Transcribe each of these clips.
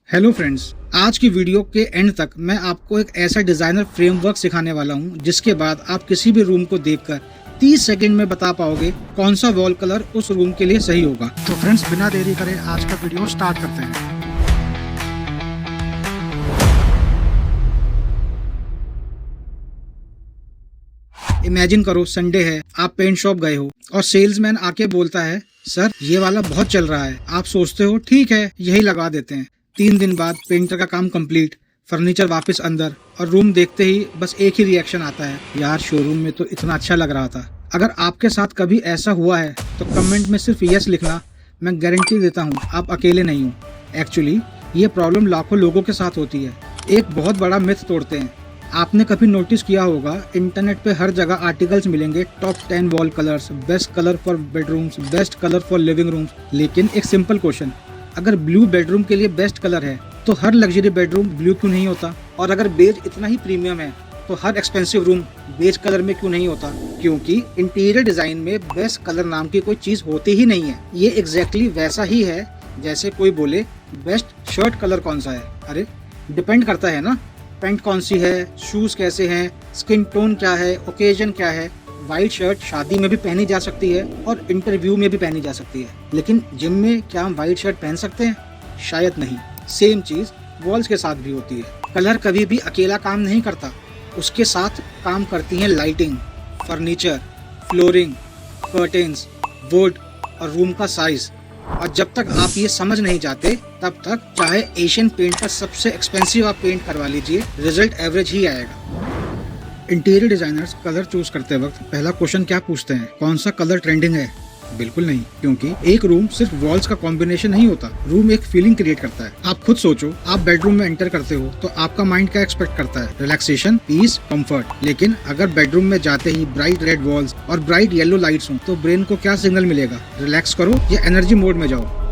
Hello friends, आज की video के एंड तक मैं आपको एक ऐसा डिजाइनर फ्रेमवर्क सिखाने वाला हूं जिसके बाद आप किसी भी रूम को देखकर 30 सेकंड में बता पाओगे कौन सा वॉल कलर उस रूम के लिए सही होगा। तो फ्रेंड्स, बिना देरी करे आज का वीडियो स्टार्ट करते हैं। इमेजिन करो संडे है, आप पेंट शॉप गए हो और सेल्समैन आके बोलता है, सर ये वाला बहुत चल रहा है। आप सोचते हो ठीक है यही लगा देते हैं। 3 दिन बाद पेंटर का काम कंप्लीट, फर्नीचर वापस अंदर और रूम देखते ही बस एक ही रिएक्शन आता है, यार शोरूम में तो इतना अच्छा लग रहा था। अगर आपके साथ कभी ऐसा हुआ है तो कमेंट में सिर्फ यस लिखना। मैं गारंटी देता हूँ आप अकेले नहीं हो। एक्चुअली ये प्रॉब्लम लाखों लोगों के साथ होती है। एक बहुत बड़ा मिथ तोड़ते हैं। आपने कभी नोटिस किया होगा इंटरनेट पे हर जगह आर्टिकल्स मिलेंगे, top 10 wall colours, best colour for bedrooms, best colour for living rooms. लेकिन एक सिंपल क्वेश्चन, अगर ब्लू बेडरूम के लिए बेस्ट कलर है तो हर लग्जरी बेडरूम ब्लू क्यों नहीं होता? और अगर बेज इतना ही प्रीमियम है तो हर एक्सपेंसिव रूम बेज कलर में क्यों नहीं होता? क्योंकि इंटीरियर डिजाइन में बेस्ट कलर नाम की कोई चीज होती ही नहीं है। ये एग्जैक्टली वैसा ही है जैसे कोई बोले बेस्ट शर्ट कलर कौन सा है। अरे डिपेंड करता है ना, पैंट कौन सी है, शूज कैसे हैं, स्किन टोन क्या है, ओकेजन क्या है। व्हाइट शर्ट शादी में भी पहनी जा सकती है और इंटरव्यू में भी पहनी जा सकती है, लेकिन जिम में क्या हम व्हाइट शर्ट पहन सकते हैं? शायद नहीं। सेम चीज वॉल्स के साथ भी होती है। कलर कभी भी अकेला काम नहीं करता, उसके साथ काम करती हैं lighting, furniture, flooring, curtains, would और रूम का साइज। और जब तक आप ये समझ नहीं जाते तब तक चाहे एशियन पेंट का सबसे एक्सपेंसिव आप पेंट करवा लीजिए, रिजल्ट एवरेज ही आएगा। इंटीरियर डिजाइनर्स कलर चूज करते वक्त पहला क्वेश्चन क्या पूछते हैं? कौन सा कलर ट्रेंडिंग है? बिल्कुल नहीं, क्योंकि एक रूम सिर्फ वॉल्स का कॉम्बिनेशन नहीं होता। रूम एक फीलिंग क्रिएट करता है। आप खुद सोचो, आप बेडरूम में एंटर करते हो तो आपका माइंड क्या एक्सपेक्ट करता है? Relaxation, peace, comfort. लेकिन अगर बेडरूम में जाते ही ब्राइट रेड वॉल्स और ब्राइट येलो लाइट्स हो तो ब्रेन को क्या सिग्नल मिलेगा? रिलैक्स करो या एनर्जी मोड में जाओ।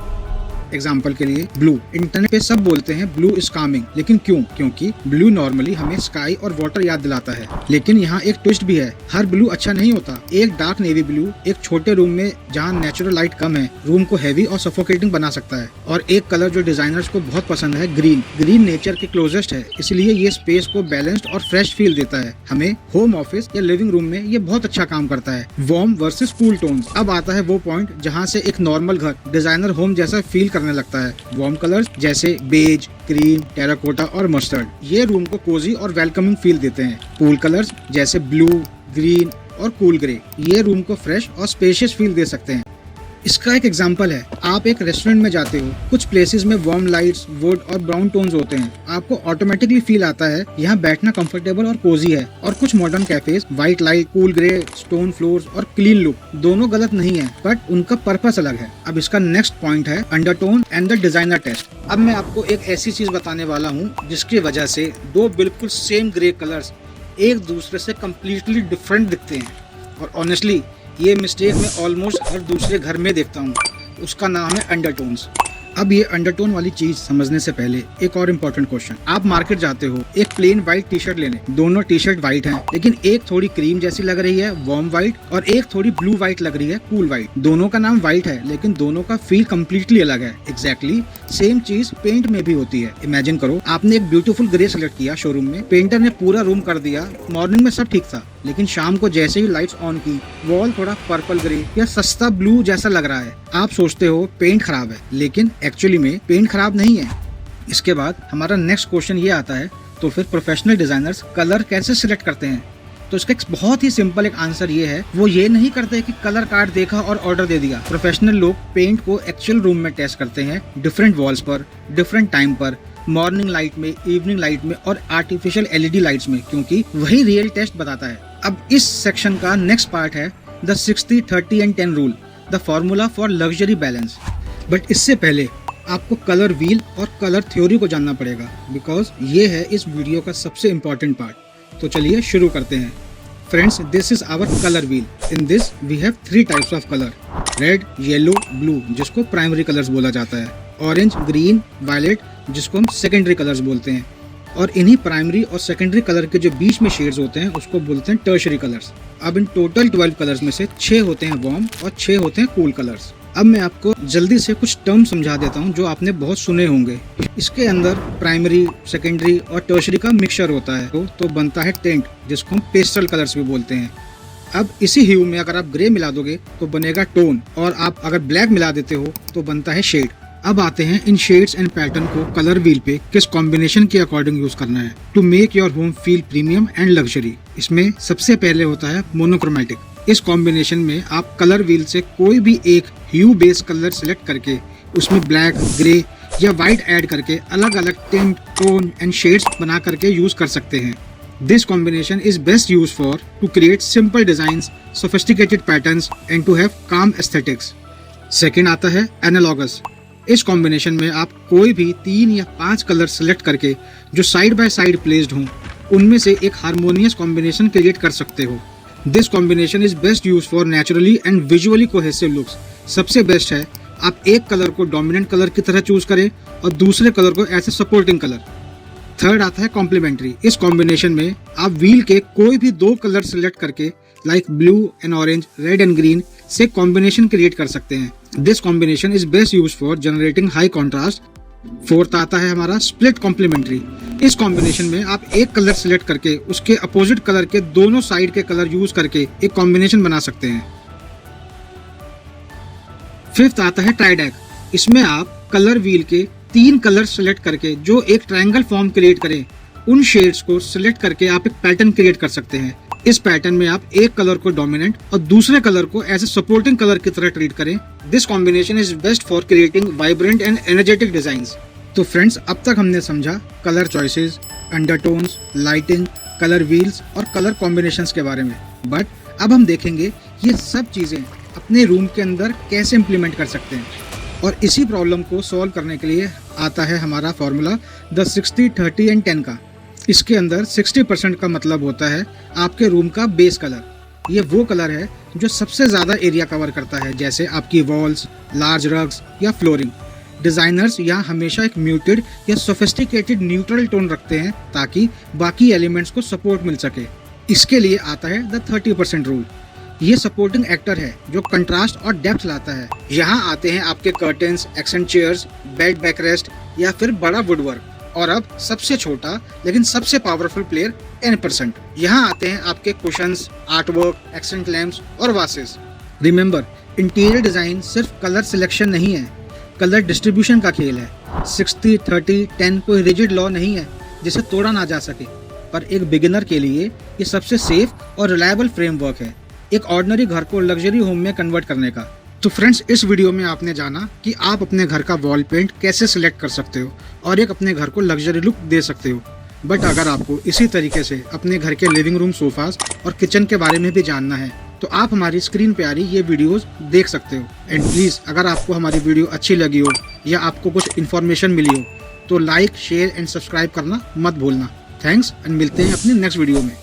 एग्जाम्पल के लिए ब्लू, इंटरनेट पे सब बोलते हैं ब्लू इज कामिंग, लेकिन क्यों? क्योंकि ब्लू नॉर्मली हमें स्काई और वाटर याद दिलाता है। लेकिन यहाँ एक ट्विस्ट भी है, हर ब्लू अच्छा नहीं होता। एक डार्क नेवी ब्लू एक छोटे रूम में जहाँ नेचुरल लाइट कम है रूम को हैवी और सफोकेटिंग बना सकता है। और एक कलर जो डिजाइनर्स को बहुत पसंद है, ग्रीन। ग्रीन नेचर के क्लोजेस्ट है, इसलिए ये स्पेस को बैलेंस्ड और फ्रेश फील देता है। हमें होम ऑफिस या लिविंग रूम में ये बहुत अच्छा काम करता है। Warm versus cool tones. अब आता है वो पॉइंट जहाँ से एक नॉर्मल घर डिजाइनर होम जैसा फील करने लगता है। वार्म कलर्स जैसे बेज, क्रीम, टेराकोटा और मस्टर्ड ये रूम को कोजी और वेलकमिंग फील देते हैं। कूल कलर्स जैसे ब्लू, ग्रीन और कूल ग्रे ये रूम को फ्रेश और स्पेशियस फील दे सकते हैं। इसका एक एग्जांपल है, आप एक रेस्टोरेंट में जाते हो, कुछ प्लेसेस में वार्म लाइट्स, वुड और ब्राउन टोन्स होते हैं। आपको ऑटोमेटिकली फील आता है यहाँ बैठना कंफर्टेबल और कोजी है। और कुछ modern cafes white light, cool grey, stone floors और क्लीन लुक, दोनों गलत नहीं है, बट उनका पर्पस अलग है। अब इसका नेक्स्ट पॉइंट है undertone and the designer taste. अब मैं आपको एक ऐसी चीज बताने वाला हूँ जिसकी वजह से दो बिल्कुल सेम ग्रे कलर्स एक दूसरे से कम्प्लीटली डिफरेंट दिखते हैं। और ऑनेस्टली ये मिस्टेक मैं ऑलमोस्ट हर दूसरे घर में देखता हूँ। उसका नाम है अंडरटोन्स। अब ये अंडरटोन वाली चीज समझने से पहले एक और इम्पोर्टेंट क्वेश्चन। आप मार्केट जाते हो एक प्लेन व्हाइट टी शर्ट लेने, दोनों टी शर्ट व्हाइट हैं, लेकिन एक थोड़ी क्रीम जैसी लग रही है वार्म व्हाइट और एक थोड़ी ब्लू व्हाइट लग रही है कूल व्हाइट। दोनों का नाम व्हाइट है लेकिन दोनों का फील कम्प्लीटली अलग है। एग्जैक्टली सेम चीज पेंट में भी होती है। इमेजिन करो आपने एक ब्यूटीफुल ग्रे सेलेक्ट किया शोरूम में, पेंटर ने पूरा रूम कर दिया। मॉर्निंग में सब ठीक था, लेकिन शाम को जैसे ही लाइट्स ऑन की वॉल थोड़ा पर्पल ग्रे या सस्ता ब्लू जैसा लग रहा है। आप सोचते हो पेंट खराब है, लेकिन एक्चुअली में पेंट खराब नहीं है। इसके बाद हमारा नेक्स्ट क्वेश्चन ये आता है, तो फिर प्रोफेशनल डिजाइनर्स कलर कैसे सिलेक्ट करते हैं? तो इसका एक बहुत ही सिंपल एक आंसर ये है, वो ये नहीं करते कि कलर कार्ड देखा और ऑर्डर दे दिया। प्रोफेशनल लोग पेंट को एक्चुअल रूम में टेस्ट करते हैं, डिफरेंट वॉल्स पर, डिफरेंट टाइम पर, मॉर्निंग लाइट में, इवनिंग लाइट में और आर्टिफिशियल एलईडी लाइट्स में, क्योंकि वही रियल टेस्ट बताता है। अब इस सेक्शन का नेक्स्ट पार्ट है the 60, 30 and 10 rule, the formula for luxury balance. But इससे पहले आपको कलर व्हील और कलर थ्योरी को जानना पड़ेगा, बिकॉज ये है इस वीडियो का सबसे इम्पोर्टेंट पार्ट। तो चलिए शुरू करते हैं। Friends, this is our colour wheel. In this we have 3 types of colour, red, yellow, blue, जिसको प्राइमरी कलर्स बोला जाता है, ऑरेंज, ग्रीन, वायलेट, जिसको हम सेकेंडरी कलर्स बोलते हैं। और इन्हीं प्राइमरी और सेकेंडरी कलर के जो बीच में शेड्स होते हैं उसको बोलते हैं टर्शरी कलर्स। अब इन टोटल 12 कलर्स में से 6 होते हैं वार्म और 6 होते हैं कूल कलर्स। अब मैं आपको जल्दी से कुछ टर्म समझा देता हूँ जो आपने बहुत सुने होंगे। इसके अंदर प्राइमरी, सेकेंडरी और टर्शरी का मिक्सचर होता है तो बनता है टेंट, जिसको हम पेस्टल कलर्स भी बोलते हैं। अब इसी ह्यू में अगर आप ग्रे मिला दोगे तो बनेगा टोन, और आप अगर ब्लैक मिला देते हो तो बनता है शेड। अब आते हैं इन शेड्स एंड पैटर्न को कलर व्हील पे किस कॉम्बिनेशन के अकॉर्डिंग यूज करना है to make your home feel premium and luxury. इसमें सबसे पहले होता है मोनोक्रोमैटिक। इस कॉम्बिनेशन में आप कलर व्हील से कोई भी एक ह्यू बेस कलर सिलेक्ट करके उसमें ब्लैक, ग्रे या व्हाइट ऐड करके अलग अलग टिंट, टोन एंड शेड्स बना करके यूज कर सकते हैं। This combination is best used for to create simple designs, sophisticated patterns and to have calm aesthetics. Second आता है Analogous। इस कॉम्बिनेशन में आप कोई भी 3 या 5 कलर सेलेक्ट करके जो साइड बाय साइड प्लेस्ड हों उनमें से एक हार्मोनियस कॉम्बिनेशन क्रिएट कर सकते हो। This combination is best use for naturally and visually cohesive looks. सबसे बेस्ट है आप एक कलर को डोमिनेंट कलर की तरह चूज करें और दूसरे कलर को as a supporting colour. Third आता है कॉम्प्लीमेंट्री। इस कॉम्बिनेशन में आप व्हील के कोई भी 2 कलर सिलेक्ट करके like blue and orange, red and green से कॉम्बिनेशन क्रिएट कर सकते हैं। This combination is best use for generating high contrast. Fourth आता है हमारा स्प्लिट कॉम्प्लीमेंट्री। इस कॉम्बिनेशन में आप एक कलर सिलेक्ट करके उसके अपोजिट कलर के दोनों साइड के कलर यूज करके एक कॉम्बिनेशन बना सकते हैं। फिफ्थ आता है ट्राइडैक। इसमें आप कलर व्हील के 3 कलर सेलेक्ट करके जो एक ट्रायंगल फॉर्म क्रिएट करें उन शेड्स को सिलेक्ट करके आप एक पैटर्न क्रिएट कर सकते हैं। इस पैटर्न में आप एक कलर को डोमिनेंट और दूसरे कलर को एज ए सपोर्टिंग कलर की तरह ट्रीट करें। This combination is best for creating vibrant and energetic designs. तो फ्रेंड्स, अब तक हमने समझा colour choices, undertones, lighting, colour wheels और कलर कॉम्बिनेशंस के बारे में। बट अब हम देखेंगे ये सब चीजें अपने रूम के अंदर कैसे इम्प्लीमेंट कर सकते हैं। और इसी प्रॉब्लम को सॉल्व करने के लिए आता है हमारा फॉर्मूला द 60, 30 एंड 10 का। इसके अंदर 60% का मतलब होता है आपके रूम का बेस कलर। ये वो कलर है जो सबसे ज़्यादा एरिया कवर करता है, जैसे आपकी वॉल्स, लार्ज रग्स या फ्लोरिंग। डिज़ाइनर्स यहाँ हमेशा एक म्यूटेड या सोफिस्टिकेटेड न्यूट्रल टोन रखते हैं ताकि बाकी एलिमेंट्स को सपोर्ट मिल सके। इसके लिए आता है द 30% रूल। ये सपोर्टिंग एक्टर है जो कंट्रास्ट और डेप्थ लाता है। यहाँ आते हैं आपके curtains, accent chairs, bed backrest या फिर बड़ा वुडवर्क। और अब सबसे छोटा लेकिन सबसे पावरफुल प्लेयर 10%। यहाँ आते हैं आपके कुशंस, आर्टवर्क, एक्सेंट लैम्प्स और वासेस। रिमेंबर, इंटीरियर डिजाइन सिर्फ कलर सिलेक्शन नहीं है, कलर डिस्ट्रीब्यूशन का खेल है। 60, 30, 10 कोई रिजिड लॉ नहीं है जिसे तोड़ा ना जा सके, पर एक बिगिनर के लिए ये सबसे सेफ और रिलायबल फ्रेमवर्क है एक ऑर्डिनरी घर को लग्जरी होम में कन्वर्ट करने का। तो फ्रेंड्स, इस वीडियो में आपने जाना कि आप अपने घर का वॉल पेंट कैसे सिलेक्ट कर सकते हो और एक अपने घर को लग्जरी लुक दे सकते हो। बट अगर आपको इसी तरीके से अपने घर के लिविंग रूम, सोफाज और किचन के बारे में भी जानना है तो आप हमारी स्क्रीन पे आ रही ये वीडियोस देख सकते हो। एंड प्लीज, अगर आपको हमारी वीडियो अच्छी लगी हो या आपको कुछ इन्फॉर्मेशन मिली हो तो लाइक, शेयर एंड सब्सक्राइब करना मत भूलना। थैंक्स एंड मिलते हैं अपनी नेक्स्ट वीडियो में।